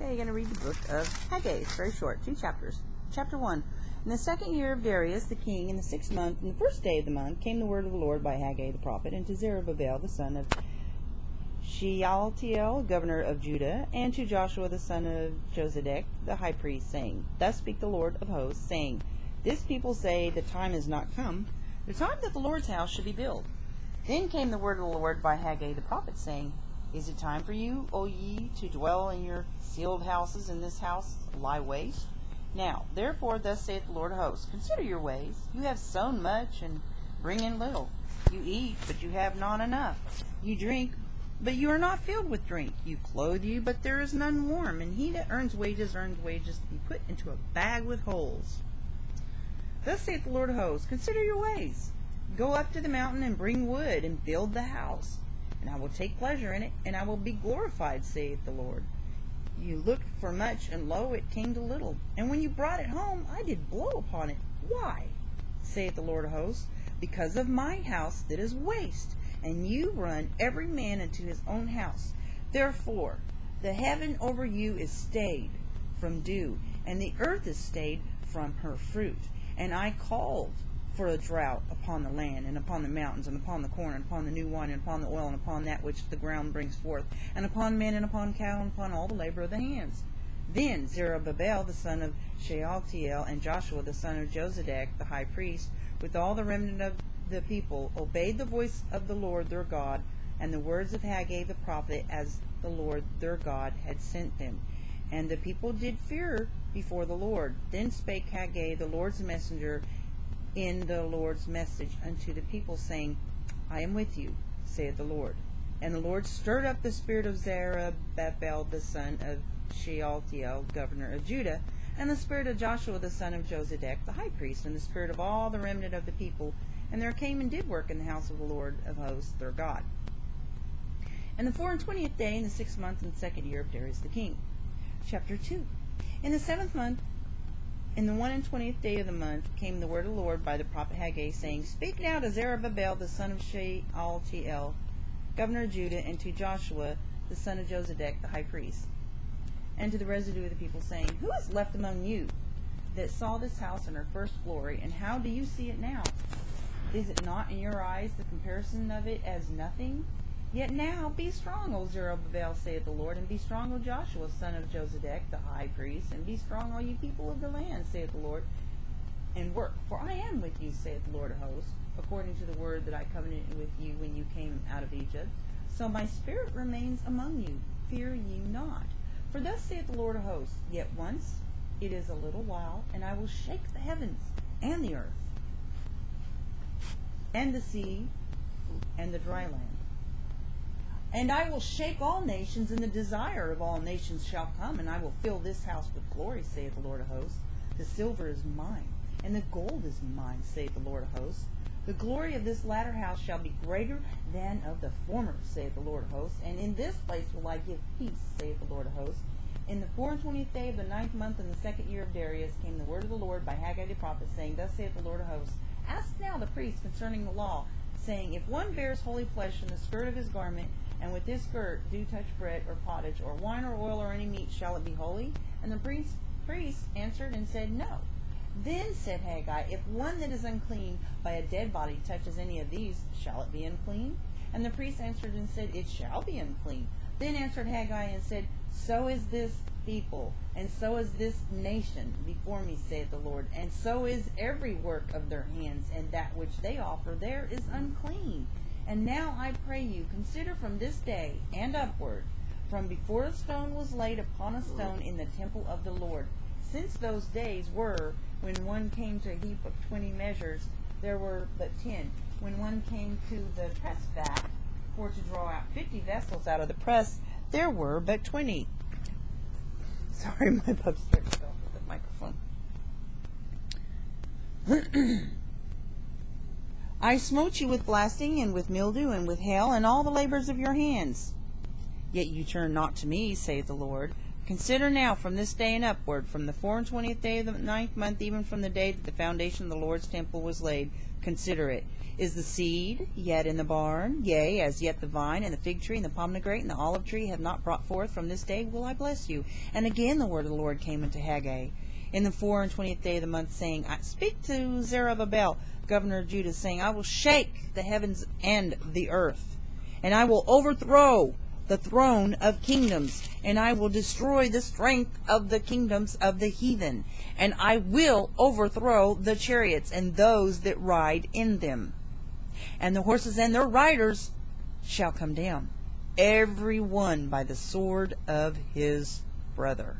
Okay, you're going to read the book of Haggai. It's very short, 2 chapters. Chapter 1. In the 2nd year of Darius the king, in the 6th month, in the 1st day of the month, came the word of the Lord by Haggai the prophet, and to Zerubbabel the son of Shealtiel, governor of Judah, and to Joshua the son of Josedek, the high priest, saying, Thus speak the Lord of hosts, saying, This people say, the time is not come, the time that the Lord's house should be built. Then came the word of the Lord by Haggai the prophet, saying, Is it time for you, O ye, to dwell in your sealed houses, and this house lie waste? Now, therefore, thus saith the Lord of hosts, Consider your ways. You have sown much, and bring in little. You eat, but you have not enough. You drink, but you are not filled with drink. You clothe you, but there is none warm. And he that earns wages to be put into a bag with holes. Thus saith the Lord of hosts, Consider your ways. Go up to the mountain and bring wood, and build the house. And I will take pleasure in it, and I will be glorified, saith the Lord. You looked for much, and lo, it came to little. And when you brought it home, I did blow upon it. Why? Saith the Lord of hosts, because of my house that is waste, and you run every man into his own house. Therefore, the heaven over you is stayed from dew, and the earth is stayed from her fruit. And I called for a drought upon the land, and upon the mountains, and upon the corn, and upon the new wine, and upon the oil, and upon that which the ground brings forth, and upon men, and upon cattle, and upon all the labor of the hands. Then Zerubbabel the son of Shealtiel, and Joshua the son of Josedek, the high priest, with all the remnant of the people, obeyed the voice of the Lord their God, and the words of Haggai the prophet, as the Lord their God had sent them. And the people did fear before the Lord. Then spake Haggai the Lord's messenger in the Lord's message unto the people, saying, I am with you, saith the Lord. And the Lord stirred up the spirit of Zerubbabel the son of Shealtiel, governor of Judah, and the spirit of Joshua the son of Josedek, the high priest, and the spirit of all the remnant of the people, and there came and did work in the house of the Lord of hosts their God. And the 24th day, in the 6th month, in the 2nd year of Darius the king. Chapter 2. In the 7th month, in the 21st day of the month, came the word of the Lord by the prophet Haggai, saying, Speak now to Zerubbabel the son of Shealtiel, governor of Judah, and to Joshua the son of Josedek, the high priest, and to the residue of the people, saying, Who is left among you that saw this house in her first glory, and how do you see it now? Is it not in your eyes the comparison of it as nothing? Yet now be strong, O Zerubbabel, saith the Lord, and be strong, O Joshua, son of Josedek, the high priest, and be strong, all you people of the land, saith the Lord, and work, for I am with you, saith the Lord of hosts, according to the word that I covenanted with you when you came out of Egypt. So my spirit remains among you, fear ye not. For thus saith the Lord of hosts, Yet once it is a little while, and I will shake the heavens and the earth, and the sea, and the dry land. And I will shake all nations, and the desire of all nations shall come, and I will fill this house with glory, saith the Lord of hosts. The silver is mine, and the gold is mine, saith the Lord of hosts. The glory of this latter house shall be greater than of the former, saith the Lord of hosts. And in this place will I give peace, saith the Lord of hosts. In the 24th day of the 9th month, in the 2nd year of Darius, came the word of the Lord by Haggai the prophet, saying, Thus saith the Lord of hosts, Ask now the priests concerning the law, saying, If one bears holy flesh in the skirt of his garment, and with this skirt do touch bread or pottage, or wine or oil or any meat, shall it be holy? And the priest answered and said, No. Then said Haggai, If one that is unclean by a dead body touches any of these, shall it be unclean? And the priest answered and said, It shall be unclean. Then answered Haggai and said, So is this people, and so is this nation before me, saith the Lord, and so is every work of their hands, and that which they offer there is unclean. And now I pray you, consider from this day and upward, from before a stone was laid upon a stone in the temple of the Lord, since those days were, when one came to a heap of 20 measures, there were but 10. When one came to the press vat, for to draw out 50 vessels out of the press, there were but 20. Sorry, my pup started off with the microphone. I smote you with blasting, and with mildew, and with hail, and all the labors of your hands. Yet you turn not to me, saith the Lord. Consider now from this day and upward, from the 24th day of the 9th month, even from the day that the foundation of the Lord's temple was laid, consider it. Is the seed yet in the barn? Yea, as yet the vine and the fig tree and the pomegranate and the olive tree have not brought forth, from this day will I bless you. And again the word of the Lord came unto Haggai in the 24th day of the month, saying, Speak to Zerubbabel, governor of Judah, saying, I will shake the heavens and the earth, and I will overthrow the throne of kingdoms, and I will destroy the strength of the kingdoms of the heathen, and I will overthrow the chariots and those that ride in them. And the horses and their riders shall come down, every one by the sword of his brother.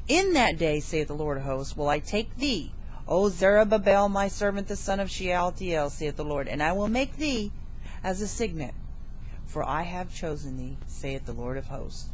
In that day, saith the Lord of hosts, will I take thee, O Zerubbabel, my servant, the son of Shealtiel, saith the Lord, and I will make thee as a signet, for I have chosen thee, saith the Lord of hosts.